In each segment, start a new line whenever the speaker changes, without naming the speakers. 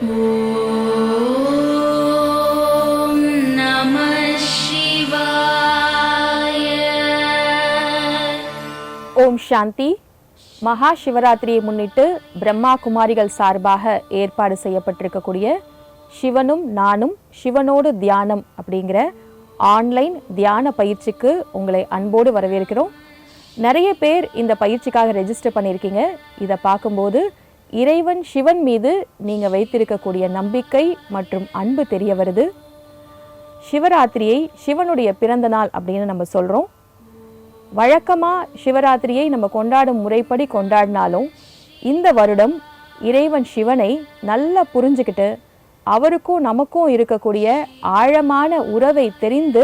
ஓம் நம சிவாய.
ஓம் சாந்தி. மகா சிவராத்திரியை முன்னிட்டு பிரம்மா குமாரிகள் சார்பாக ஏற்பாடு செய்யப்பட்டிருக்கக்கூடிய சிவனும் நானும் சிவனோடு தியானம் அப்படிங்கிற ஆன்லைன் தியான பயிற்சிக்கு உங்களை அன்போடு வரவேற்கிறோம். நிறைய பேர் இந்த பயிற்சிக்காக ரெஜிஸ்டர் பண்ணியிருக்கீங்க. இதை பார்க்கும்போது இறைவன் சிவன் மீது நீங்கள் வைத்திருக்கக்கூடிய நம்பிக்கை மற்றும் அன்பு தெரிய வருது. சிவராத்திரியை சிவனுடைய பிறந்த நாள் அப்படின்னு நம்ம சொல்கிறோம். வழக்கமாக சிவராத்திரியை நம்ம கொண்டாடும் முறைப்படி கொண்டாடினாலும் இந்த வருடம் இறைவன் சிவனை நல்லா புரிஞ்சுக்கிட்டு அவருக்கும் நமக்கும் இருக்கக்கூடிய ஆழமான உறவை தெரிந்து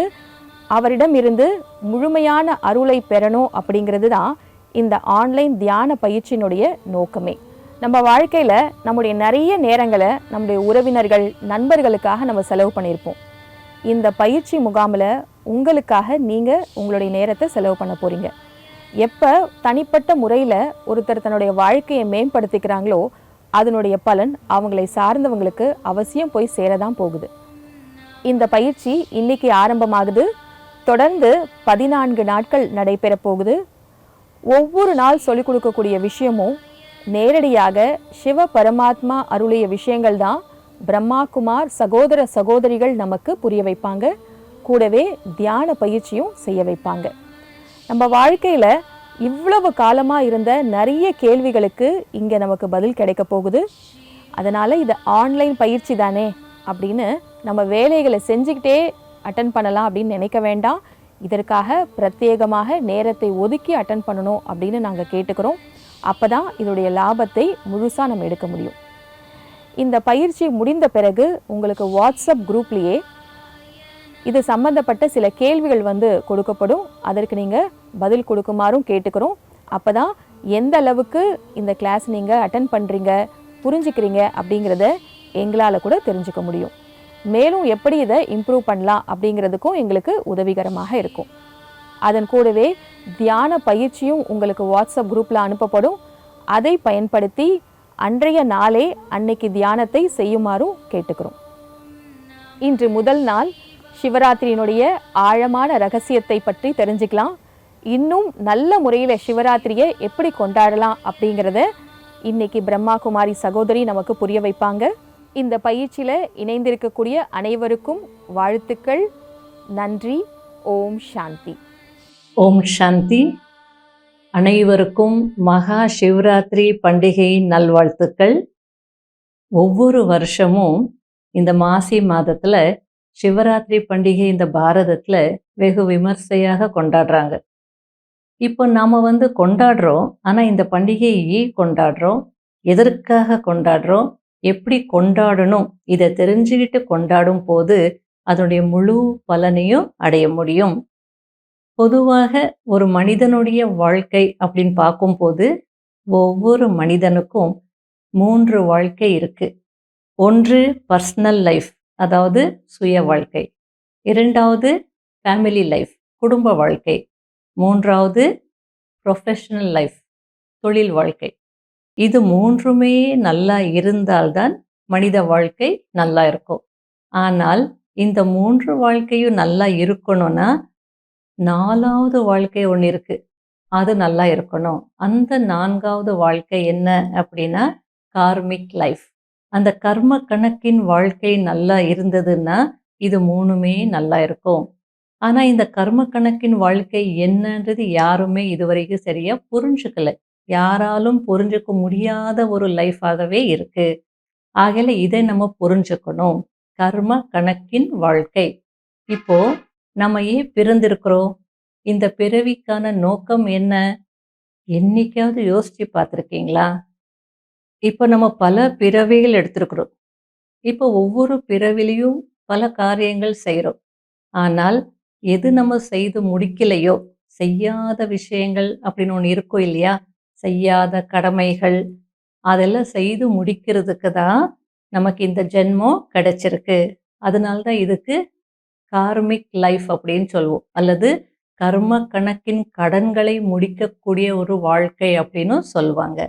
அவரிடம் இருந்து முழுமையான அருளை பெறணும் அப்படிங்கிறது தான் இந்த ஆன்லைன் தியான பயிற்சியினுடைய நோக்கமே. நம்ம வாழ்க்கையில் நம்முடைய நிறைய நேரங்களை நம்முடைய உறவினர்கள் நண்பர்களுக்காக நம்ம செலவு பண்ணியிருப்போம். இந்த பயிற்சி முகாமில் உங்களுக்காக நீங்கள் உங்களுடைய நேரத்தை செலவு பண்ண போகிறீங்க. எப்போ தனிப்பட்ட முறையில் ஒருத்தர் தன்னுடைய வாழ்க்கையை மேம்படுத்திக்கிறாங்களோ அதனுடைய பலன் அவங்களை சார்ந்தவங்களுக்கு அவசியம் போய் சேரதான் போகுது. இந்த பயிற்சி இன்னைக்கு ஆரம்பமாகுது. தொடர்ந்து 14 நாட்கள் நடைபெற போகுது. ஒவ்வொரு நாள் சொல்லிக் கொடுக்கக்கூடிய விஷயமும் நேரடியாக சிவ பரமாத்மா அருளிய விஷயங்கள் தான் பிரம்மா குமார் சகோதர சகோதரிகள் நமக்கு புரிய வைப்பாங்க. கூடவே தியான பயிற்சியும் செய்ய வைப்பாங்க. நம்ம வாழ்க்கையில் இவ்வளவு காலமாக இருந்த நிறைய கேள்விகளுக்கு இங்கே நமக்கு பதில் கிடைக்க போகுது. அதனால் இது ஆன்லைன் பயிற்சி தானே அப்படின்னு நம்ம வேலைகளை செஞ்சுக்கிட்டே அட்டன் பண்ணலாம் அப்படின்னு நினைக்க வேண்டாம். இதற்காக பிரத்யேகமாக நேரத்தை ஒதுக்கி அட்டன் பண்ணணும் அப்படின்னு நாங்கள் கேட்டுக்கிறோம். அப்போ தான் இதோடைய லாபத்தை முழுசாக நம்ம எடுக்க முடியும். இந்த பயிற்சி முடிந்த பிறகு உங்களுக்கு வாட்ஸ்அப் குரூப்லேயே இது சம்பந்தப்பட்ட சில கேள்விகள் கொடுக்கப்படும். அதற்கு நீங்கள் பதில் கொடுக்குமாறும் கேட்டுக்கிறோம். அப்போ தான் எந்த அளவுக்கு இந்த கிளாஸ் நீங்கள் அட்டன் பண்ணுறீங்க, புரிஞ்சுக்கிறீங்க அப்படிங்கிறத எங்களால் கூட தெரிஞ்சுக்க முடியும். மேலும் எப்படி இதை இம்ப்ரூவ் பண்ணலாம் அப்படிங்கிறதுக்கும் எங்களுக்கு உதவிகரமாக இருக்கும். அதன் கூடவே தியான பயிற்சியும் உங்களுக்கு வாட்ஸ்அப் குரூப்பில் அனுப்பப்படும். அதை பயன்படுத்தி அன்றைய நாளே அன்னைக்கு தியானத்தை செய்யுமாறும் கேட்டுக்கிறோம். இன்று முதல் நாள் சிவராத்திரியினுடைய ஆழமான ரகசியத்தை பற்றி தெரிஞ்சுக்கலாம். இன்னும் நல்ல முறையில் சிவராத்திரியை எப்படி கொண்டாடலாம் அப்படிங்கிறத இன்னைக்கு பிரம்மா குமாரி சகோதரி நமக்கு புரிய வைப்பாங்க. இந்த பயிற்சியில் இணைந்திருக்கக்கூடிய அனைவருக்கும் வாழ்த்துக்கள். நன்றி. ஓம் சாந்தி.
ஓம் சாந்தி. அனைவருக்கும் மகா சிவராத்திரி பண்டிகையின் நல்வாழ்த்துக்கள். ஒவ்வொரு வருஷமும் இந்த மாசி மாதத்தில் சிவராத்திரி பண்டிகை இந்த பாரதத்தில் வெகு விமர்சையாக கொண்டாடுறாங்க. இப்போ நாம் கொண்டாடுறோம். ஆனால் இந்த பண்டிகையை ஏன் கொண்டாடுறோம், எதற்காக கொண்டாடுறோம், எப்படி கொண்டாடணும், இதை தெரிஞ்சுக்கிட்டு கொண்டாடும் போது அதனுடைய முழு பலனையும் அடைய முடியும். பொதுவாக ஒரு மனிதனுடைய வாழ்க்கை அப்படின்னு பார்க்கும்போது ஒவ்வொரு மனிதனுக்கும் 3 வாழ்க்கை இருக்கு. ஒன்று பர்சனல் லைஃப், அதாவது சுய வாழ்க்கை. 2வது ஃபேமிலி லைஃப், குடும்ப வாழ்க்கை. 3வது ப்ரொஃபஷனல் லைஃப், தொழில் வாழ்க்கை. இது 3மே நல்லா இருந்தால்தான் மனித வாழ்க்கை நல்லா இருக்கும். ஆனால் இந்த 3 வாழ்க்கையும் நல்லா இருக்கணும்னா 4வது வாழ்க்கை ஒன்று இருக்கு, அது நல்லா இருக்கணும். அந்த 4வது வாழ்க்கை என்ன அப்படின்னா கார்மிக் லைஃப். அந்த கர்ம கணக்கின் வாழ்க்கை நல்லா இருந்ததுன்னா இது 3மே நல்லா இருக்கும். ஆனால் இந்த கர்ம கணக்கின் வாழ்க்கை என்னன்றது யாருமே இதுவரைக்கும் சரியா புரிஞ்சுக்கல. யாராலும் புரிஞ்சுக்க முடியாத ஒரு லைஃபாகவே இருக்கு. ஆகல இதை நம்ம புரிஞ்சுக்கணும். கர்ம கணக்கின் வாழ்க்கை. இப்போ நம்ம ஏன் பிறந்திருக்கிறோம், இந்த பிறவிக்கான நோக்கம் என்ன, என்னைக்காவது யோசிச்சு பார்த்துருக்கீங்களா? இப்போ நம்ம பல பிறவிகள் எடுத்திருக்கிறோம். இப்போ ஒவ்வொரு பிறவிலையும் பல காரியங்கள் செய்கிறோம். ஆனால் எது நம்ம செய்து முடிக்கலையோ, செய்யாத விஷயங்கள் அப்படின்னு ஒன்று இருக்கும் இல்லையா, செய்யாத கடமைகள், அதெல்லாம் செய்து முடிக்கிறதுக்கு தான் நமக்கு இந்த ஜென்மம் கிடைச்சிருக்கு. அதனால்தான் இதுக்கு கார்மிக் லைஃப் அப்படின்னு சொல்லுவோம், அல்லது கர்ம கணக்கின் கடன்களை முடிக்கக்கூடிய ஒரு வாழ்க்கை அப்படின்னு சொல்லுவாங்க.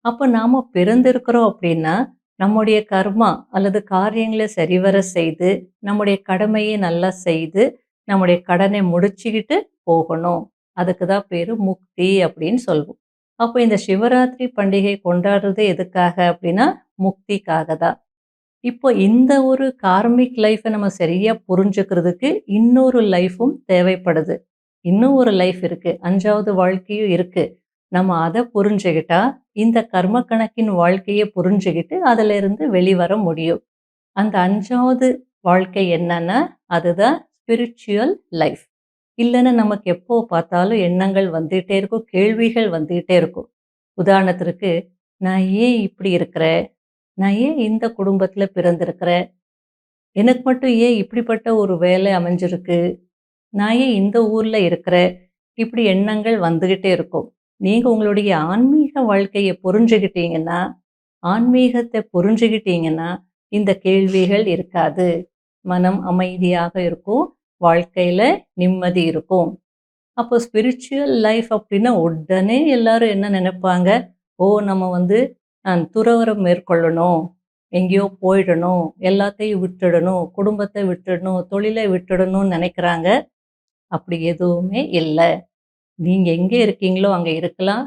அப்போ நாம பிறந்திருக்கிறோம் அப்படின்னா நம்முடைய கர்மா அல்லது காரியங்களை சரிவர செய்து, நம்முடைய கடமையை நல்லா செய்து, நம்முடைய கடனை முடிச்சுக்கிட்டு போகணும். அதுக்கு தான் பேரு முக்தி அப்படின்னு சொல்வோம். அப்போ இந்த சிவராத்திரி பண்டிகை கொண்டாடுறது எதுக்காக அப்படின்னா, முக்திக்காக தான். இப்போ இந்த ஒரு கார்மிக் லைஃப்பை நம்ம சரியா புரிஞ்சுக்கிறதுக்கு இன்னொரு லைஃப்பும் தேவைப்படுது. இன்னும் ஒரு லைஃப் இருக்கு. 5வது வாழ்க்கையும் இருக்கு. நம்ம அத புரிஞ்சுகிட்டா, இந்த கர்ம கணக்கின் வாழ்க்கைய புரிஞ்சுகிட்டு அதிலிருந்து வெளிவர முடியும். அந்த 5வது வாழ்க்கை என்னன்னா, அதுதான் ஸ்பிரிச்சுவல் லைஃப். இல்லன்னா நமக்கு எப்போ பார்த்தாலும் எண்ணங்கள் வந்துட்டே இருக்கும், கேள்விகள் வந்துட்டே இருக்கும். உதாரணத்திற்கு, நான் ஏன் இப்படி இருக்கிறேன்? நான் ஏன் இந்த குடும்பத்தில பிறந்திருக்கிறேன்? எனக்கு மட்டும் ஏன் இப்படிப்பட்ட ஒரு வேலை அமைஞ்சிருக்கு? நான் ஏன் இந்த ஊர்ல இருக்கிறேன்? இப்படி எண்ணங்கள் வந்துகிட்டே இருக்கும். நீங்க உங்களுடைய ஆன்மீக வாழ்க்கைய புரிஞ்சுகிட்டீங்கன்னா, ஆன்மீகத்தை புரிஞ்சுகிட்டீங்கன்னா, இந்த கேள்விகள் இருக்காது. மனம் அமைதியாக இருக்கும். வாழ்க்கையில நிம்மதி இருக்கும். அப்போ ஸ்பிரிச்சுவல் லைஃப் அப்படின்னா உடனே எல்லாரும் என்ன நினைப்பாங்க? ஓ! நம்ம வந்து துறவறம் மேற்கொள்ளணும். எங்கேயோ போயிடணும். எல்லாத்தையும் விட்டுடணும். குடும்பத்தை விட்டுடணும். தொழிலை விட்டுடணும்னு நினைக்கிறாங்க. அப்படி எதுவுமே இல்ல. நீங்க எங்க இருக்கீங்களோ அங்க இருக்கலாம்.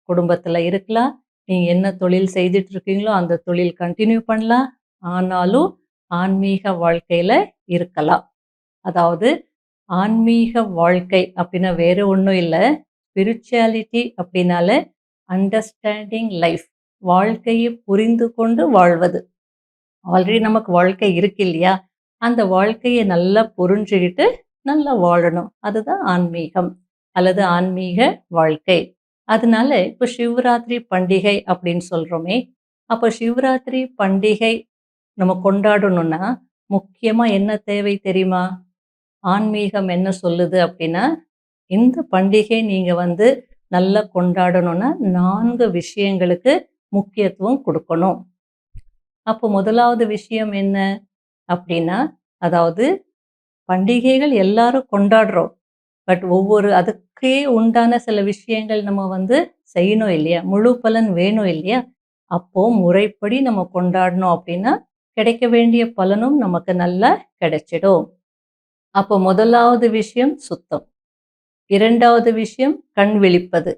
குடும்பத்துல இருக்கலாம். நீங்க என்ன தொழில் செய்துட்டு இருக்கீங்களோ அந்த தொழில் கன்டின்யூ பண்ணலாம். ஆனாலும் ஆன்மீக வாழ்க்கையில இருக்கலாம். அதாவது ஆன்மீக வாழ்க்கை அப்படின்னா வேற ஒண்ணும் இல்ல. ஸ்பிரிச்சுவாலிட்டி அப்படின்னாலே அண்டர்ஸ்டாண்டிங் லைஃப். வாழ்க்கையை புரிந்து கொண்டு வாழ்வது. ஆல்ரெடி நமக்கு வாழ்க்கை இருக்கு இல்லையா? அந்த வாழ்க்கையை நல்லா புரிஞ்சுகிட்டு நல்லா வாழணும். அதுதான் ஆன்மீகம் அல்லது ஆன்மீக வாழ்க்கை. அதனால இப்போ சிவராத்திரி பண்டிகை அப்படின்னு சொல்றோமே, அப்போ சிவராத்திரி பண்டிகை நம்ம கொண்டாடணும்னா முக்கியமா என்ன தேவை தெரியுமா? ஆன்மீகம் என்ன சொல்லுது அப்படின்னா, இந்த பண்டிகை நீங்க வந்து நல்லா கொண்டாடணும்னா 4 விஷயங்களுக்கு முக்கியத்துவம் கொடுக்கணும். அப்போ முதலாவது விஷயம் என்ன அப்படின்னா, அதாவது பண்டிகைகள் எல்லாரும் கொண்டாடுறோம். பட் ஒவ்வொரு அதுக்கே உண்டான சில விஷயங்கள் நம்ம வந்து செய்யணும் இல்லையா? முழு பலன் வேணும் இல்லையா? அப்போ முறைப்படி நம்ம கொண்டாடணும் அப்படின்னா, கிடைக்க வேண்டிய பலனும் நமக்கு நல்லா கிடைச்சிடும். அப்போ முதலாவது விஷயம் சுத்தம். 2வது விஷயம் கண் விழிப்பது.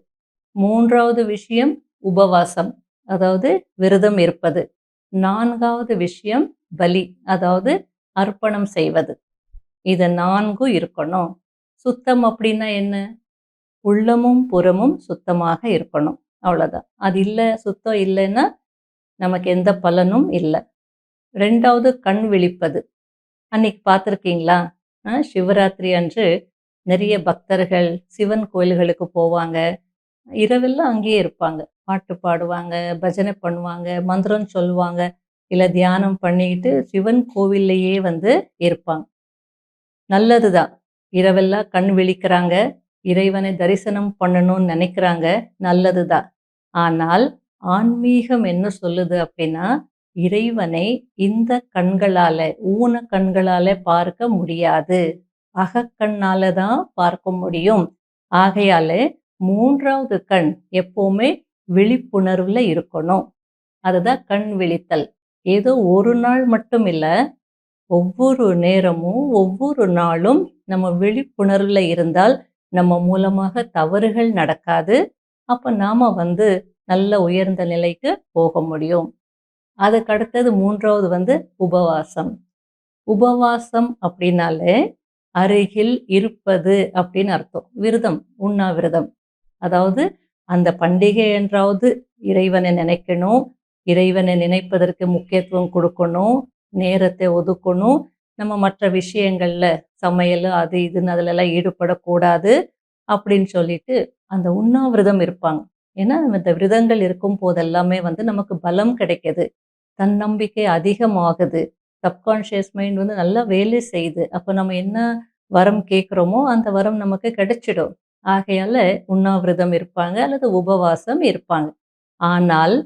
3வது விஷயம் உபவாசம். அதாவது விரதம் இருப்பது. 4வது விஷயம் பலி. அதாவது அர்ப்பணம் செய்வது. இது 4ம் இருக்கணும். சுத்தம் அப்படின்னா என்ன? உள்ளமும் புறமும் சுத்தமாக இருக்கணும். அவ்வளோதான். அது இல்ல, சுத்தம் இல்லைன்னா நமக்கு எந்த பலனும் இல்ல. 2வது கண் விழிப்பது. அன்னைக்கு பார்த்துருக்கீங்களா? சிவராத்திரி அன்று நிறைய பக்தர்கள் சிவன் கோயில்களுக்கு போவாங்க. இரவெல்லாம் அங்கேயே இருப்பாங்க. பாட்டு பாடுவாங்க, பஜனை பண்ணுவாங்க, மந்திரம் சொல்லுவாங்க. இல்ல தியானம் பண்ணிட்டு சிவன் கோவில்லையே வந்து இருப்பாங்க. நல்லதுதான். இரவெல்லாம் கண் விழிக்கிறாங்க. இறைவனை தரிசனம் பண்ணணும்னு நினைக்கிறாங்க. நல்லதுதான். ஆனால் ஆன்மீகம் என்ன சொல்லுது அப்படின்னா, இறைவனை இந்த கண்களால, ஊன கண்களால பார்க்க முடியாது. அகக்கண்ணால தான் பார்க்க முடியும். ஆகையால 3வது கண் எப்பவுமே விழிப்புணர்வுல இருக்கணும். அதுதான் கண் விழித்தல். ஏதோ ஒரு நாள் மட்டும் இல்ல, ஒவ்வொரு நேரமும், ஒவ்வொரு நாளும் நம்ம விழிப்புணர்வுல இருந்தால், நம்ம மூலமாக தவறுகள் நடக்காது. அப்ப நாம வந்து நல்ல உயர்ந்த நிலைக்கு போக முடியும். அதுக்கு அடுத்தது 3வது வந்து உபவாசம். உபவாசம் அப்படின்னாலே அருகில் இருப்பது அப்படின்னு அர்த்தம். விரதம், உண்ணாவிரதம். அதாவது அந்த பண்டிகை என்றாவது இறைவனை நினைக்கணும். இறைவனை நினைப்பதற்கு முக்கியத்துவம் கொடுக்கணும். நேரத்தை ஒதுக்கணும். நம்ம மற்ற விஷயங்கள்ல சமையல் அது இதுன்னு அதுலலாம் ஈடுபடக்கூடாது அப்படின்னு சொல்லிட்டு அந்த உண்ணாவிரதம் இருப்பாங்க. ஏன்னா இந்த விரதங்கள் இருக்கும் போதெல்லாமே வந்து நமக்கு பலம் கிடைக்குது. தன்னம்பிக்கை அதிகமாகுது. சப்கான்ஷியஸ் மைண்ட் வந்து நல்லா வேலை செய்யுது. அப்போ நம்ம என்ன வரம் கேட்குறோமோ அந்த வரம் நமக்கு கிடைச்சிடும். ஆகையால உண்ணாவிரதம் இருப்பாங்க அல்லது உபவாசம் இருப்பாங்க. ஆனால்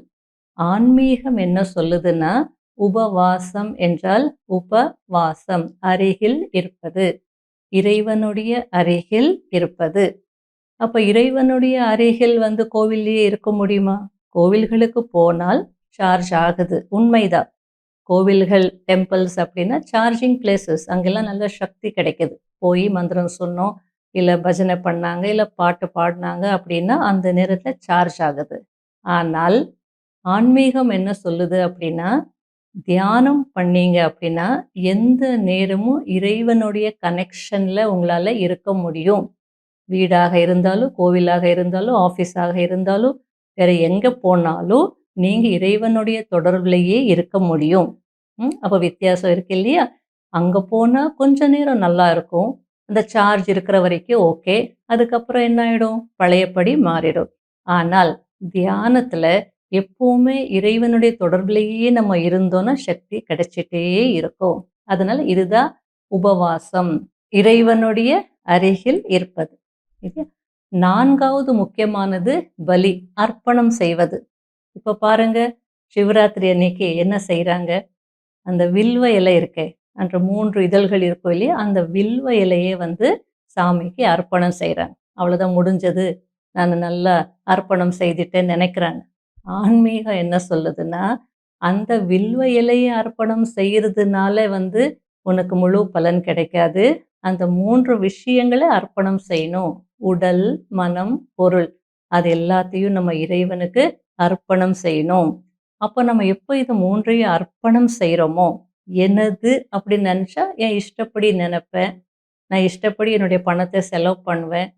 ஆன்மீகம் என்ன சொல்லுதுன்னா, உபவாசம் என்றால் உபவாசம் அருகில் இருப்பது. இறைவனுடைய அருகில் இருப்பது. அப்ப இறைவனுடைய அருகில் வந்து கோவில்லயே இருக்க முடியுமா? கோவில்களுக்கு போனால் சார்ஜ் ஆகுது, உண்மைதான். கோவில்கள், டெம்பிள்ஸ் அப்படின்னா சார்ஜிங் பிளேசஸ். அங்கெல்லாம் நல்ல சக்தி கிடைக்குது. போய் மந்திரம் சொன்னோம், இல்ல பஜனை பண்ணாங்க, இல்ல பாட்டு பாடுனாங்க அப்படின்னா அந்த நேரத்துல சார்ஜ் ஆகுது. ஆனால் ஆன்மீகம் என்ன சொல்லுது அப்படின்னா, தியானம் பண்ணீங்க அப்படின்னா, எந்த நேரமும் இறைவனுடைய கனெக்ஷன்ல உங்களால இருக்க முடியும். வீடாக இருந்தாலும், கோவிலாக இருந்தாலும், ஆஃபீஸாக இருந்தாலும், வேற எங்க போனாலும் நீங்க இறைவனுடைய தொடர்புலயே இருக்க முடியும். அப்ப வித்தியாசம் இருக்கு இல்லையா? அங்க போனா கொஞ்ச நேரம் நல்லா இருக்கும். அந்த சார்ஜ் இருக்கிற வரைக்கும் ஓகே. அதுக்கப்புறம் என்ன ஆயிடும்? பழையபடி மாறிடும். ஆனால் தியானத்துல எப்பவுமே இறைவனுடைய தொடர்புலயே நம்ம இருந்தோம்னா சக்தி கிடைச்சிட்டே இருக்கும். அதனால இதுதான் உபவாசம். இறைவனுடைய அருகில் இருப்பது. இல்லையா? 4வது முக்கியமானது பலி, அர்ப்பணம் செய்வது. இப்ப பாருங்க, சிவராத்திரி அன்னைக்கு என்ன செய்றாங்க? அந்த வில்வ இலை இருக்கே, அந்த 3 இதழ்கள் இருக்கும் இல்லையா? அந்த வில்வ இலைய வந்து சாமிக்கு அர்ப்பணம் செய்றாங்க. அவ்வளோதான் முடிஞ்சது. நானு நல்லா அர்ப்பணம் செய்துட்டேன்னு நெனைக்கிறாங்க. ஆன்மீகம் என்ன சொல்லுதுன்னா, அந்த வில்வ இலைய அர்ப்பணம் செய்றதுனால வந்து உனக்கு முழு பலன் கிடைக்காது. அந்த 3 விஷயங்கள அர்ப்பணம் செய்யணும். உடல், மனம், பொருள். அது எல்லாத்தையும் நம்ம இறைவனுக்கு அர்ப்பணம் செய்யணும். அப்ப நம்ம எப்ப இது 3யும் அர்ப்பணம் செய்றோமோ, எனது அப்படின்னு நெனச்சா என் இஷ்டப்படி நெனப்பேன். நான் இஷ்டப்படி என்னுடைய பணத்த செலவு பண்ணுவேன்.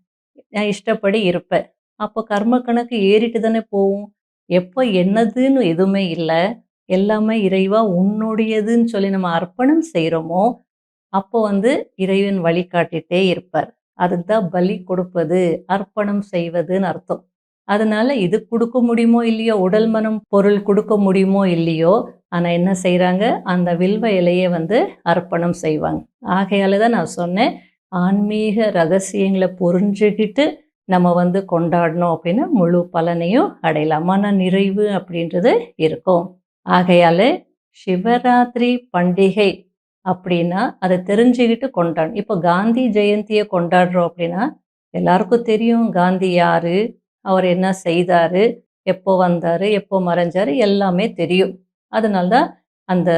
நான் இஷ்டப்படி இருப்பேன். அப்போ கர்ம கணக்கு ஏறிட்டு தானே போகும். எப்போ என்னதுன்னு எதுவுமே இல்ல, எல்லாமே இறைவா உன்னுடையதுன்னு சொல்லி நம்ம அர்ப்பணம் செய்றோமோ, அப்போ வந்து இறைவன் வழிகாட்டிட்டே இருப்பார். அதுக்கு தான் பலி கொடுப்பது, அர்ப்பணம் செய்வதுன்னு அர்த்தம். அதனால இது குடுக்க முடியுமோ இல்லையோ, உடல், மனம், பொருள் குடுக்க முடியுமோ இல்லையோ, ஆனா என்ன செய்றாங்க? அந்த வில்வ இலைய வந்து அர்ப்பணம் செய்வாங்க. ஆகையால தான் நான் சொன்னேன், ஆன்மீக ரகசியங்கள புரிஞ்சுகிட்டு நம்ம வந்து கொண்டாடினோம் அப்படின்னா, முழு பலனையும் அடையலாம். மன நிறைவு அப்படின்றது இருக்கும். ஆகையால சிவராத்திரி பண்டிகை அப்படின்னா, அத தெரிஞ்சுகிட்டு கொண்டாடணும். இப்போ காந்தி ஜெயந்திய கொண்டாடுறோம் அப்படின்னா, எல்லாருக்கும் தெரியும் காந்தி யாரு? அவர் என்ன செய்தாரு? எப்போ வந்தாரு? எப்போ மறைஞ்சாரு? எல்லாமே தெரியும். அதனால தான் அந்த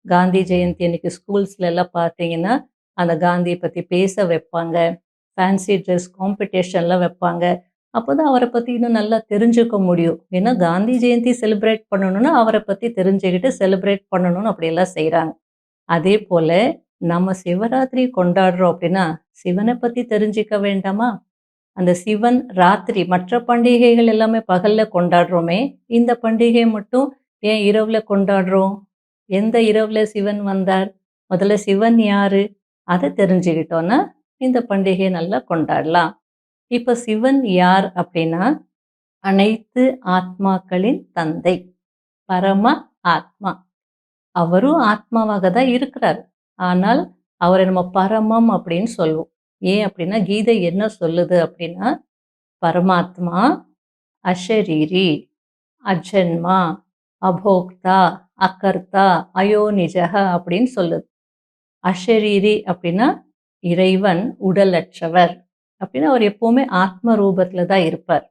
காந்தி ஜெயந்தி அன்னைக்கு ஸ்கூல்ஸ்ல எல்லாம் பார்த்தீங்கன்னா, அந்த காந்திய பத்தி பேச வைப்பாங்க. ஃபேன்சி ட்ரெஸ் காம்படிஷன்லாம் வைப்பாங்க. அப்போதான் அவர பத்தி இன்னும் நல்லா தெரிஞ்சுக்க முடியும். ஏன்னா காந்தி ஜெயந்தி செலிப்ரேட் பண்ணணும்னா, அவர பத்தி தெரிஞ்சுக்கிட்டு செலிப்ரேட் பண்ணணும்னு அப்படியெல்லாம் செய்றாங்க. அதே போல நம்ம சிவராத்திரி கொண்டாடுறோம் அப்படின்னா, சிவன பத்தி தெரிஞ்சுக்க வேண்டாமா? அந்த சிவன் ராத்திரி மற்ற பண்டிகைகள் எல்லாமே பகல்ல கொண்டாடுறோமே, இந்த பண்டிகை மட்டும் ஏன் இரவுல கொண்டாடுறோம்? எந்த இரவுல சிவன் வந்தார்? முதல்ல சிவன் யாரு? அத தெரிஞ்சுக்கிட்டோம்னா, இந்த பண்டிகைய நல்லா கொண்டாடலாம். இப்ப சிவன் யார் அப்படின்னா, அனைத்து ஆத்மாக்களின் தந்தை. பரம ஆத்மா. அவரும் ஆத்மாவாக தான் இருக்கிறார். ஆனால், அவர நம்ம பரமம் அப்படின்னு சொல்லுவோம். ஏன் அப்படின்னா, கீதை என்ன சொல்லுது அப்படின்னா, பரமாத்மா அஷரீரி, அஜன்மா, அபோக்தா, அகர்த்தா, அயோனிஜக அப்படின்னு சொல்லுது. அஷரீரி அப்படின்னா, இறைவன் உடலற்றவர். அப்படின்னா, அவர் எப்பவுமே ஆத்ம ரூபத்துல தான் இருப்பார்.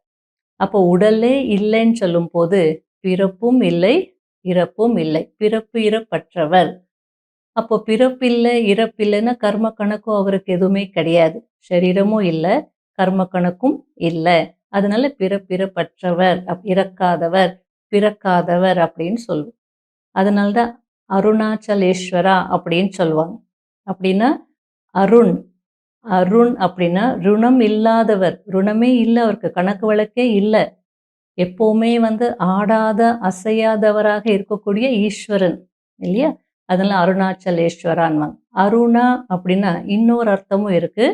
அப்போ உடலே இல்லைன்னு சொல்லும்போது, பிறப்பும் இல்லை, இறப்பும் இல்லை. பிறப்பு இறப்பற்றவர். அப்போ பிறப்பில்ல, இறப்பில்லைன்னா கர்ம கணக்கும் அவருக்கு எதுவுமே கிடையாது. சரீரமும் இல்ல, கர்ம கணக்கும் இல்ல. அதனால பிறப்பிறப்பற்றவர், இறக்காதவர், பிறக்காதவர் அப்படின்னு சொல்லுவோம். அதனால தான் அருணாச்சலேஸ்வரா அப்படின்னு சொல்லுவாங்க. அப்படின்னா அருண். அருண் அப்படின்னா ருணம் இல்லாதவர். ருணமே இல்ல அவருக்கு. கணக்கு வழக்கே இல்ல. எப்பவுமே வந்து ஆடாத, அசையாதவராக இருக்கக்கூடிய ஈஸ்வரன். இல்லையா? அதனால அருணாச்சலேஸ்வரான்வாங்க. அருணா அப்படின்னா இன்னொரு அர்த்தமும் இருக்கு.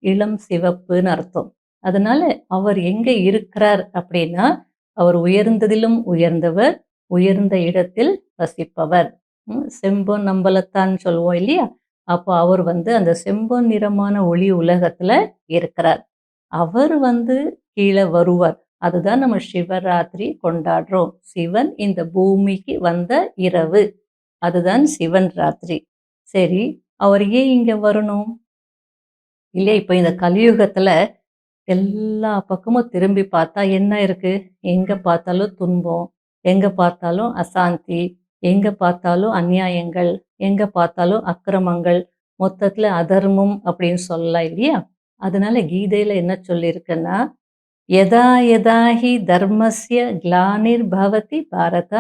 இளம் சிவப்புன்னு அர்த்தம். அதனால அவர் எங்க இருக்கிறார் அப்படின்னா, அவர் உயர்ந்ததிலும் உயர்ந்தவர், உயர்ந்த இடத்தில் வசிப்பவர். செம்பொன் அம்பலத்தான் சொல்லுவோம் இல்லையா? அப்போ அவர் வந்து அந்த செம்பொன் நிறமான ஒளி உலகத்துல இருக்கிறார். அவர் வந்து கீழ வருவார். அதுதான் நம்ம சிவராத்திரி கொண்டாடுறோம். சிவன் இந்த பூமிக்கு வந்த இரவு. அதுதான் சிவன் ராத்திரி. சரி, அவர் ஏன் இங்க வரணும்? இல்லையா, இப்ப இந்த கலியுகத்துல எல்லா பக்கமும் திரும்பி பார்த்தா என்ன இருக்கு? எங்க பார்த்தாலும் துன்பம், எங்க பார்த்தாலும் அசாந்தி, எங்க பார்த்தாலும் அநியாயங்கள், எங்க பார்த்தாலும் அக்கிரமங்கள், மொத்தத்துல அதர்மம் அப்படின்னு சொல்லலாம் இல்லையா? அதனால கீதையில என்ன சொல்லியிருக்குன்னா, யதா யதா ஹி தர்மஸ்ய க்ளானிர்பவதி பாரத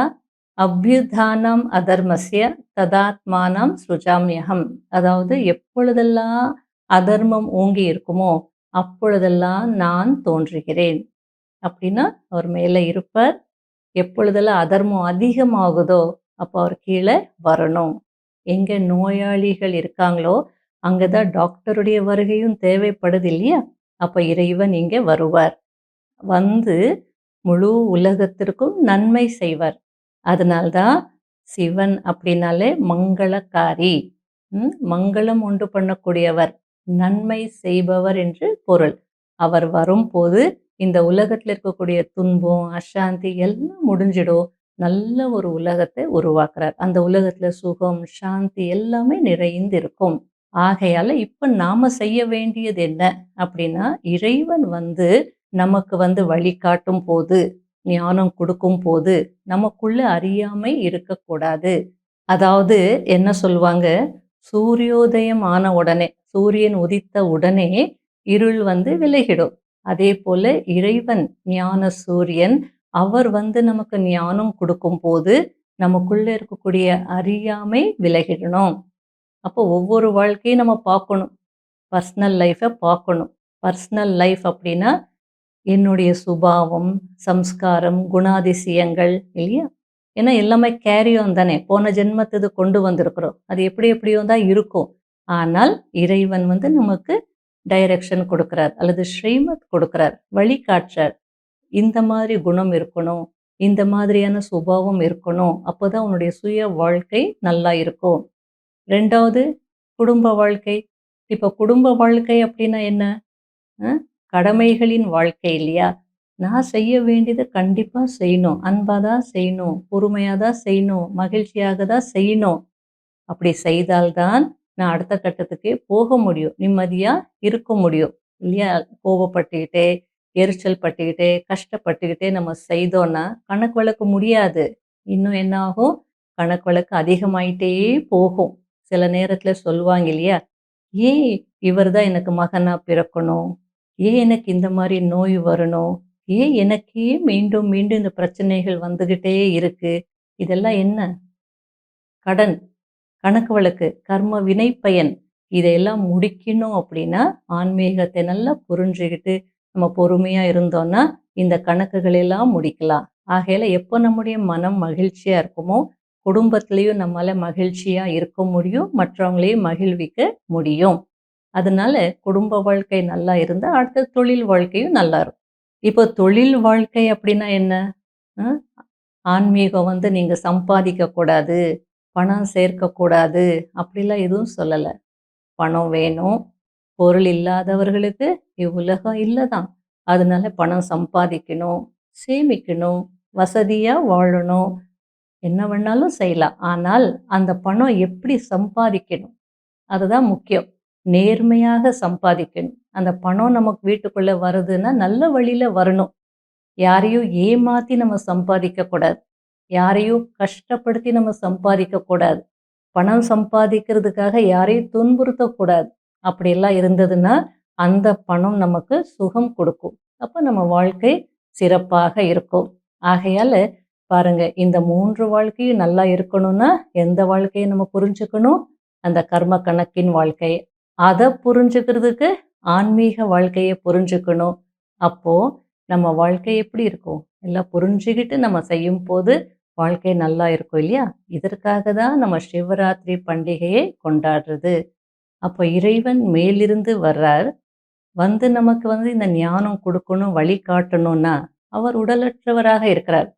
அப்யுத்தானம் அதர்மஸ்ய ததாத்மானம் சுஜாம்யஹம். அதாவது எப்பொழுதெல்லாம் அதர்மம் ஓங்கி இருக்குமோ அப்பொழுதெல்லாம் நான் தோன்றுகிறேன். அப்படின்னா அவர் மேலே இருப்பார். எப்பொழுதெல்லாம் அதர்மம் அதிகமாகுதோ அப்போ அவர் கீழே வரணும். எங்க நோயாளிகள் இருக்காங்களோ அங்கதான் டாக்டருடைய வருகையும் தேவைப்படுது இல்லையா? அப்ப இறைவன் இங்கே வருவார். வந்து முழு உலகத்திற்கும் நன்மை செய்வார். அதனால்தான் சிவன் அப்படின்னாலே மங்களகாரி. மங்களம் உண்டு பண்ணக்கூடியவர், நன்மை செய்பவர் என்று பொருள். அவர் வரும்போது இந்த உலகத்தில் இருக்கக்கூடிய துன்பம், அசாந்தி எல்லாம் முடிஞ்சிடும். நல்ல ஒரு உலகத்தை உருவாக்குறார். அந்த உலகத்துல சுகம், சாந்தி எல்லாமே நிறைந்து இருக்கும். ஆகையால இப்ப நாம செய்ய வேண்டியது என்ன அப்படின்னா, இறைவன் வந்து நமக்கு வந்து வழிகாட்டும் போது, ஞானம் கொடுக்கும் போது நமக்குள்ள அறியாமை இருக்கக்கூடாது. அதாவது என்ன சொல்லுவாங்க, சூரியோதயம் ஆன உடனே, சூரியன் உதித்த உடனே இருள் வந்து விலகிடும். அதே போல இறைவன் ஞான சூரியன், அவர் வந்து நமக்கு ஞானம் கொடுக்கும்போது நமக்குள்ள இருக்கக்கூடிய அறியாமை விலகிடணும். அப்போ ஒவ்வொரு வாழ்க்கையும் நம்ம பார்க்கணும். பர்சனல் லைஃப்பை பார்க்கணும். பர்சனல் லைஃப் அப்படின்னா என்னுடைய சுபாவம், சம்ஸ்காரம், குணாதிசயங்கள் இல்லையா? ஏன்னா எல்லாமே கேரி ஆன் தானே. போன ஜென்மத்து கொண்டு வந்திருக்கிறோம். அது எப்படி எப்படியோ தான் இருக்கும். ஆனால் இறைவன் வந்து நமக்கு டைரக்ஷன் கொடுக்கிறார் அல்லது ஸ்ரீமத் கொடுக்கிறார், வழிகாட்டுறார். இந்த மாதிரி குணம் இருக்கணும், இந்த மாதிரியான சுபாவம் இருக்கணும். அப்போதான் உன்னுடைய சுய வாழ்க்கை நல்லா இருக்கும். 2வது குடும்ப வாழ்க்கை. இப்போ குடும்ப வாழ்க்கை அப்படின்னா என்ன? அ கடமைகளின் வாழ்க்கை இல்லையா? நான் செய்ய வேண்டியத கண்டிப்பா செய்யணும். அன்பா தான் செய்யணும், பொறுமையா தான் செய்யணும், மகிழ்ச்சியாக தான் செய்யணும். அப்படி செய்தால் தான் நான் அடுத்த கட்டத்துக்கே போக முடியும். நிம்மதியா இருக்க முடியும். இல்லையா? கோவப்பட்டுக்கிட்டே, எரிச்சல் பட்டுக்கிட்டே, கஷ்டப்பட்டுக்கிட்டே நம்ம செய்தோம்னா கணக்கு வழக்கு முடியாது. இன்னும் என்ன ஆகும்? கணக்கு வழக்கு அதிகமாயிட்டே போகும். சில நேரத்துல சொல்லுவாங்க இல்லையா? ஏன் இவர் தான் எனக்கு மகனா பிறக்கணும்? ஏன் எனக்கு இந்த மாரி நோய் வரணும்? ஏன் எனக்கே மீண்டும் மீண்டும் இந்த பிரச்சனைகள் வந்துகிட்டே இருக்கு? இதெல்லாம் என்ன? கடன், கணக்கு வழக்கு, கர்ம வினைப்பயன். இதையெல்லாம் முடிக்கணும் அப்படின்னா, ஆன்மீகத்தை நல்லா புரிஞ்சுகிட்டு, நம்ம பொறுமையா இருந்தோம்னா, இந்த கணக்குகள் எல்லாம் முடிக்கலாம். ஆகையால எப்போ நம்முடைய மனம் மகிழ்ச்சியா இருக்குமோ, குடும்பத்திலயும் நம்மால மகிழ்ச்சியா இருக்க முடியும். மற்றவங்களையும் மகிழ்விக்க முடியும். அதனால குடும்ப வாழ்க்கை நல்லா இருந்தா, அடுத்த தொழில் வாழ்க்கையும் நல்லா இருக்கும். இப்போ தொழில் வாழ்க்கை அப்படின்னா என்ன? அ ஆன்மீகம் வந்து நீங்க சம்பாதிக்க கூடாது, பணம் சேர்க்கக்கூடாது அப்படிலாம் எதுவும் சொல்லல. பணம் வேணும். பொருள் இல்லாதவர்களுக்கு இவ்வுலகம் இல்ல தான். அதனால பணம் சம்பாதிக்கணும், சேமிக்கணும், வசதியா வாழணும். என்ன வேணாலும் செய்யலாம். ஆனால் அந்த பணம் எப்படி சம்பாதிக்கணும்? அதுதான் முக்கியம். நேர்மையாக சம்பாதிக்கணும். அந்த பணம் நமக்கு வீட்டுக்குள்ள வருதுன்னா, நல்ல வழியில வரணும். யாரையும் ஏமாத்தி நம்ம சம்பாதிக்க கூடாது. யாரையும் கஷ்டப்படுத்தி நம்ம சம்பாதிக்க கூடாது. பணம் சம்பாதிக்கிறதுக்காக யாரையும் துன்புறுத்தக்கூடாது. அப்படியெல்லாம் இருந்ததுன்னா, அந்த பணம் நமக்கு சுகம் கொடுக்கும். அப்ப நம்ம வாழ்க்கை சிறப்பாக இருக்கும். ஆகையால பாருங்க, இந்த 3 வாழ்க்கையும் நல்லா இருக்கணும்னா, எந்த வாழ்க்கையை நம்ம புரிஞ்சுக்கணும்? அந்த கர்ம கணக்கின் வாழ்க்கை. அத புரிஞ்சுக்கிறதுக்கு ஆன்மீக வாழ்க்கைய புரிஞ்சுக்கணும். அப்போ நம்ம வாழ்க்கை எப்படி இருக்கும்? எல்லாம் புரிஞ்சுகிட்டு நம்ம செய்யும்போது வாழ்க்கை நல்லா இருக்கும் இல்லையா? இதற்காக தான் நம்ம சிவராத்திரி பண்டிகையை கொண்டாடுறது. அப்போ இறைவன் மேலிருந்து வர்றார். வந்து நமக்கு வந்து இந்த ஞானம் கொடுக்கணும், வழிகாட்டணும்னா, அவர் உடலற்றவராக இருக்கிறார்.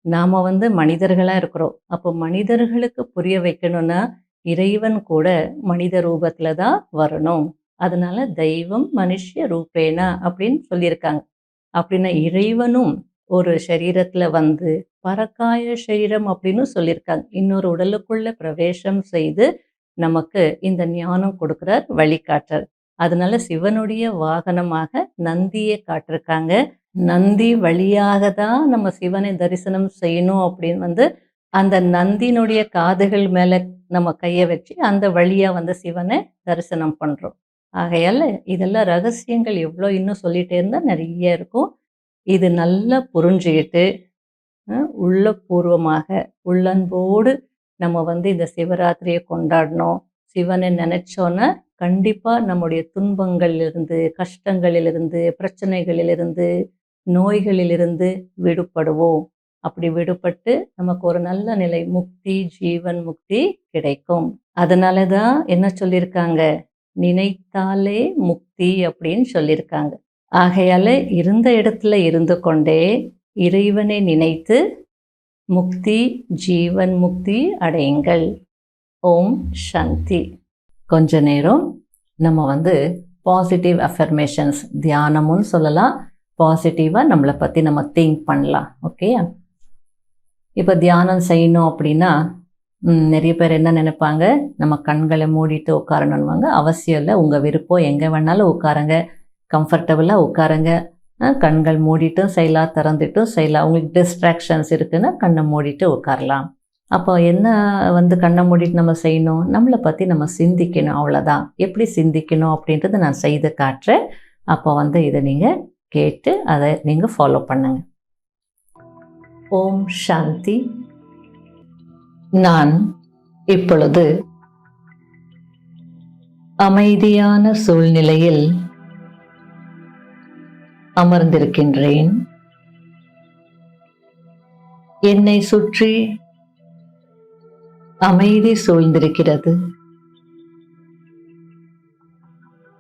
நாம வந்து மனிதர்களா இருக்கிறோம். அப்போ மனிதர்களுக்கு புரிய வைக்கணும்னா, இறைவன் கூட மனித ரூபத்துல தான் வரணும். அதனால தெய்வம் மனுஷ்ய ரூபேனா அப்படின்னு சொல்லியிருக்காங்க. அப்படின்னா இறைவனும் ஒரு சரீரத்துல வந்து பரகாய சரீரம் அப்படின்னு சொல்லியிருக்காங்க. இன்னொரு உடலுக்குள்ள பிரவேசம் செய்து நமக்கு இந்த ஞானம் கொடுக்கிறார், வழிகாட்டுறார். அதனால சிவனுடைய வாகனமாக நந்தியை காட்டிருக்காங்க. நந்தி வழியாக தான் நம்ம சிவனை தரிசனம் செய்யணும் அப்படின்னு அந்த நந்தியினுடைய காதுகள் மேல நம்ம கையை வச்சு அந்த வழியா சிவனை தரிசனம் பண்றோம். ஆகையால இதெல்லாம் ரகசியங்கள் எவ்வளோ இன்னும் சொல்லிட்டே இருந்தா நிறைய இருக்கும். இது நல்லா புரிஞ்சுக்கிட்டு உள்ளபூர்வமாக உள்ளன்போடு நம்ம இந்த சிவராத்திரியை கொண்டாடணும். சிவனை நினைச்சோன்னா கண்டிப்பா நம்முடைய துன்பங்களிலிருந்து, கஷ்டங்களிலிருந்து, பிரச்சனைகளிலிருந்து, நோய்களிலிருந்து விடுபடுவோம். அப்படி விடுபட்டு நமக்கு ஒரு நல்ல நிலை முக்தி, ஜீவன் முக்தி கிடைக்கும். அதனால தான் என்ன சொல்லியிருக்காங்க, நினைத்தாலே முக்தி அப்படின்னு சொல்லியிருக்காங்க. ஆகையால இருந்த இடத்துல இருந்து கொண்டே இறைவனை நினைத்து முக்தி, ஜீவன் முக்தி அடையுங்கள். ஓம் சாந்தி. கொஞ்ச நேரம் நம்ம பாசிட்டிவ் அஃபர்மேஷன்ஸ் தியானமும் சொல்லலாம், பாசிட்டிவாக நம்மளை பற்றி நம்ம திங்க் பண்ணலாம். ஓகே, இப்போ தியானம் செய்யணும் அப்படின்னா நிறைய பேர் என்ன நினைப்பாங்க, நம்ம கண்களை மூடிட்டு உட்காரணுன்னுவாங்க. அவசியம் இல்லை, உங்கள் விருப்பம், எங்கே வேணாலும் உட்காருங்க, கம்ஃபர்டபுளாக உட்காருங்க. கண்கள் மூடிட்டும் செய்யலாம், திறந்துட்டும் செய்யலாம். உங்களுக்கு டிஸ்ட்ராக்ஷன்ஸ் இருக்குன்னா கண்ணை மூடிட்டு உட்காரலாம். அப்போ என்ன கண்ணை மூடிட்டு நம்ம செய்யணும், நம்மளை பற்றி நம்ம சிந்திக்கணும். அவ்வளோதான். எப்படி சிந்திக்கணும் அப்படின்றத நான் செய்து காட்டுறேன். அப்போ இதை நீங்கள் கேட்டு அதை நீங்கள் ஃபாலோ பண்ணுங்க. ஓம் சாந்தி. நான் இப்பொழுது அமைதியான சூழ்நிலையில் அமர்ந்திருக்கின்றேன். என்னை சுற்றி அமைதி சூழ்ந்திருக்கிறது.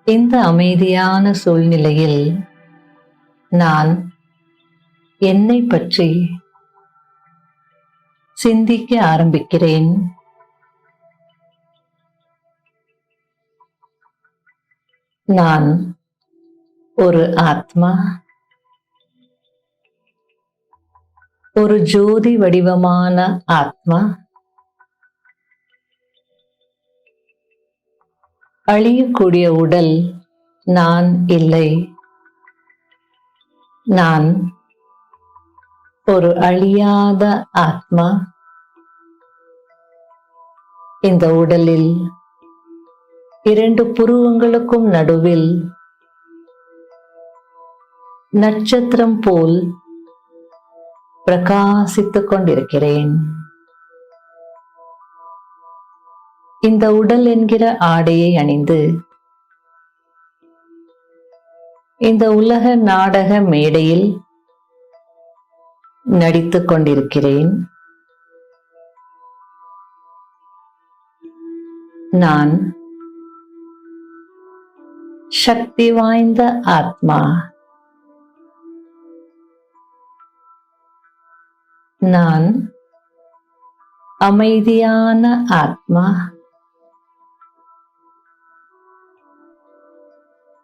இந்த அமைதியான சூழ்நிலையில் நான் என்னை பற்றி சிந்திக்க ஆரம்பிக்கிறேன். நான் ஒரு ஆத்மா, ஒரு ஜோதி வடிவமான ஆத்மா. அழியக்கூடிய உடல் நான் இல்லை. நான் ஒரு அழியாத ஆத்மா. இந்த உடலில் 2 புருவங்களுக்கும் நடுவில் நட்சத்திரம் போல் பிரகாசித்துக் கொண்டிருக்கிறேன். இந்த உடல் என்கிற ஆடையை அணிந்து இந்த உலக நாடக மேடையில் நடித்துக் கொண்டிருக்கிறேன். நான் சக்தி வாய்ந்த ஆத்மா. நான் அமைதியான ஆத்மா.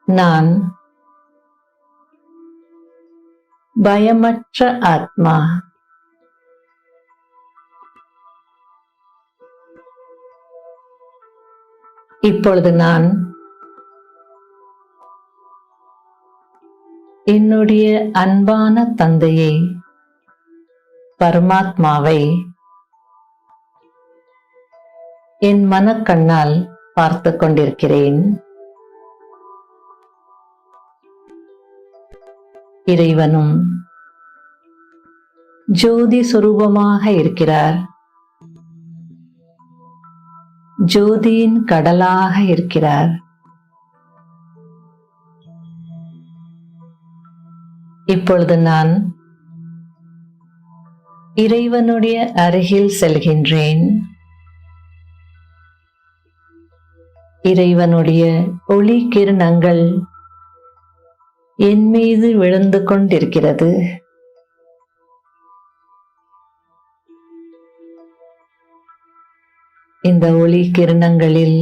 நான் பயமற்ற ஆத்மா. இப்பொழுது நான் என்னுடைய அன்பான தந்தையை, பரமாத்மாவை என் மனக்கண்ணால் பார்த்து கொண்டிருக்கிறேன். இறைவனும் ஜோதி சொரூபமாக இருக்கிறார். ஜோதியின் கடலாக இருக்கிறார். இப்பொழுது நான் இறைவனுடைய அருகில் செல்கின்றேன். இறைவனுடைய ஒளி கிரணங்கள் என் மீது விழுந்து கொண்டிருக்கிறது. இந்த ஒளி கிரணங்களில்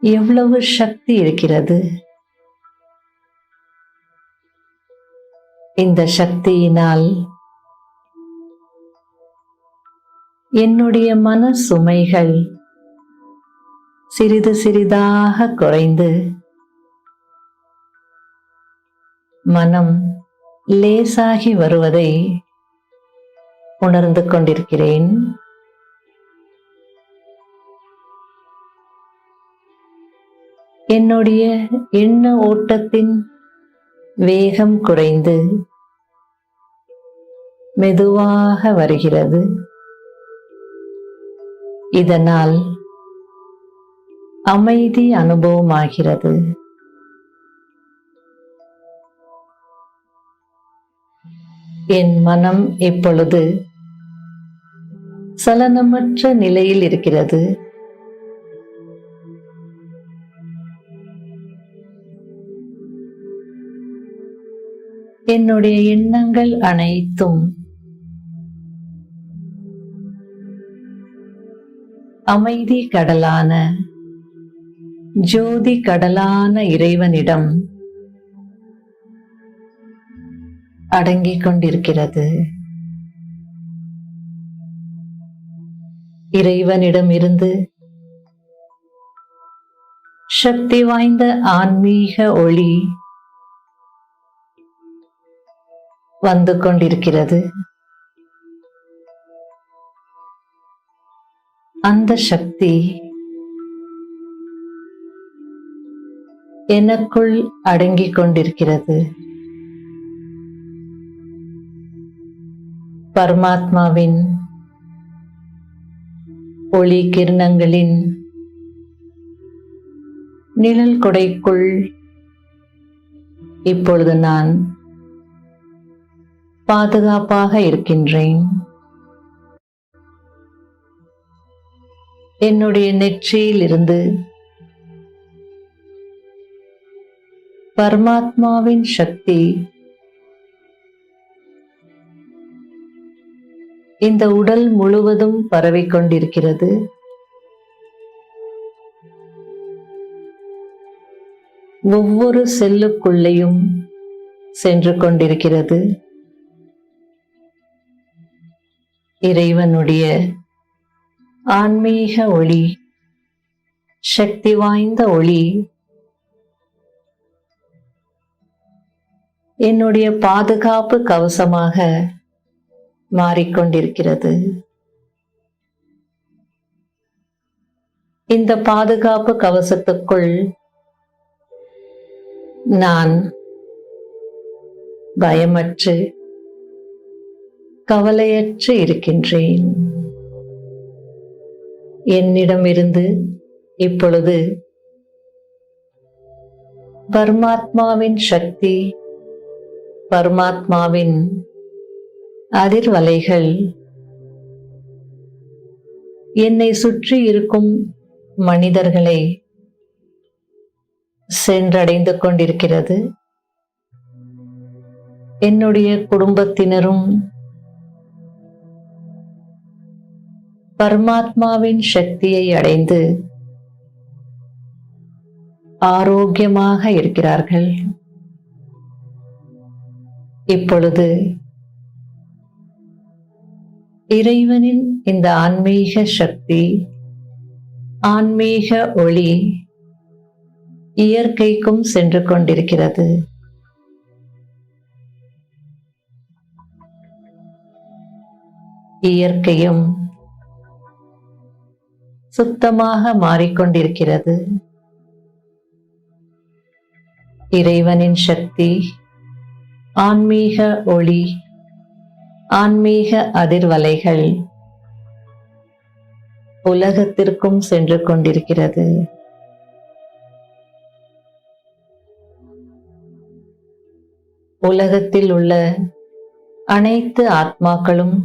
எவ்வளவு சக்தி இருக்கிறது! இந்த சக்தியினால் என்னுடைய மன சுமைகள் சிறிது சிறிதாக குறைந்து மனம் லேசாகி வருவதை உணர்ந்து கொண்டிருக்கிறேன். என்னுடைய எண்ண ஓட்டத்தின் வேகம் குறைந்து மெதுவாக வருகிறது. இதனால் அமைதி அனுபவமாகிறது. என் மனம் இப்பொழுது சலனமற்ற நிலையில் இருக்கிறது. என்னுடைய எண்ணங்கள் அனைத்தும் அமைதி கடலான ஜோதி கடலான இறைவனிடம் அடங்கிக் கொண்டிருக்கிறது. இறைவனிடமிருந்து சக்தி வாய்ந்த ஆன்மீக ஒளி வந்து கொண்டிருக்கிறது. அந்த சக்தி எனக்குள் அடங்கிக் கொண்டிருக்கிறது. பரமாத்மாவின் ஒளி கிரணங்களின் நிழல் கொடைக்குள் இப்பொழுது நான் பாதுகாப்பாக இருக்கின்றேன். என்னுடைய நெற்றியில் இருந்து பரமாத்மாவின் சக்தி இந்த உடல் முழுவதும் பரவிக்கொண்டிருக்கிறது. ஒவ்வொரு செல்லுக்குள்ளேயும் சென்று கொண்டிருக்கிறது. இறைவனுடைய ஆன்மீக ஒளி, சக்தி வாய்ந்த ஒளி என்னுடைய பாதுகாப்பு கவசமாக மாறிக்கொண்டிருக்கிறது. இந்த பாதுகாப்பு கவசத்துக்குள் நான் பயமற்று கவலையற்று இருக்கின்றேன். என்னிடமிருந்து இப்பொழுது பரமாத்மாவின் சக்தி, பரமாத்மாவின் அதிர்வலைகள் என்னை சுற்றி இருக்கும் மனிதர்களை சென்றடைந்து கொண்டிருக்கிறது. என்னுடைய குடும்பத்தினரும் பரமாத்மாவின் சக்தியை அடைந்து ஆரோக்கியமாக இருக்கிறார்கள். இப்பொழுது இறைவனின் இந்த ஆன்மீக சக்தி, ஆன்மீக ஒளி இயற்கைக்கும் சென்று கொண்டிருக்கிறது. இயற்கையும் சுத்தமாக மாறிக்கொண்டிருக்கிறது. இறைவனின் சக்தி, ஆன்மீக ஒளி, ஆன்மீக அதிர்வலைகள் உலகத்திற்கும் சென்று கொண்டிருக்கிறது. உலகத்தில் உள்ள அனைத்து ஆத்மாக்களும்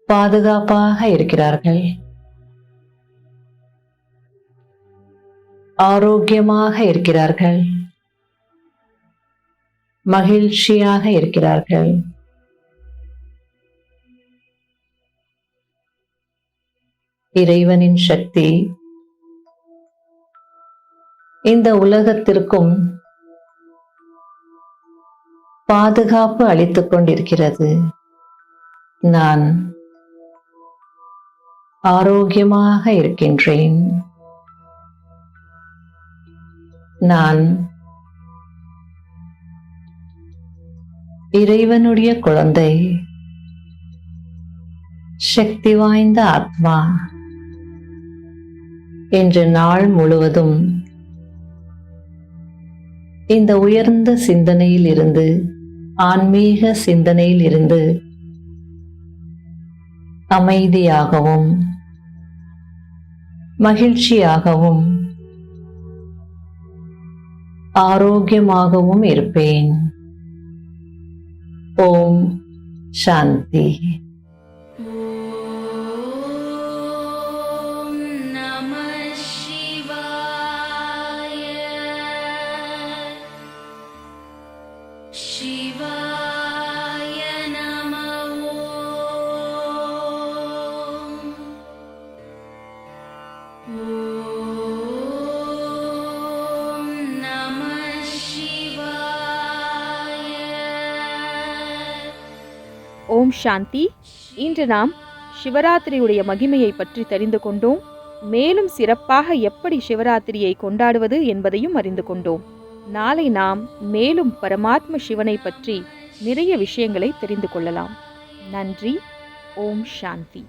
பாதுகாப்பாக இருக்கிறார்கள், ஆரோக்கியமாக இருக்கிறார்கள், மகிழ்ச்சியாக இருக்கிறார்கள். இறைவனின் சக்தி இந்த உலகத்திற்கும் பாதுகாப்பு அளித்துக் கொண்டிருக்கிறது. நான் ஆரோக்கியமாக இருக்கின்றேன். நான் இறைவனுடைய குழந்தை, சக்தி வாய்ந்த ஆத்மா. இன்று நாள் முழுவதும் இந்த உயர்ந்த சிந்தனையில் இருந்து, ஆன்மீக சிந்தனையில் இருந்து அமைதியாகவும் மகிழ்ச்சியாகவும் ஆரோக்கியமாகவும் இருப்பேன். ஓம் சாந்தி.
ஓம் சாந்தி. இன்று நாம் சிவராத்திரியுடைய மகிமையை பற்றி தெரிந்து கொண்டோம். மேலும் சிறப்பாக எப்படி சிவராத்திரியை கொண்டாடுவது என்பதையும் அறிந்து கொண்டோம். நாளை நாம் மேலும் பரமாத்ம சிவனை பற்றி நிறைய விஷயங்களை தெரிந்து கொள்ளலாம். நன்றி. ஓம் சாந்தி.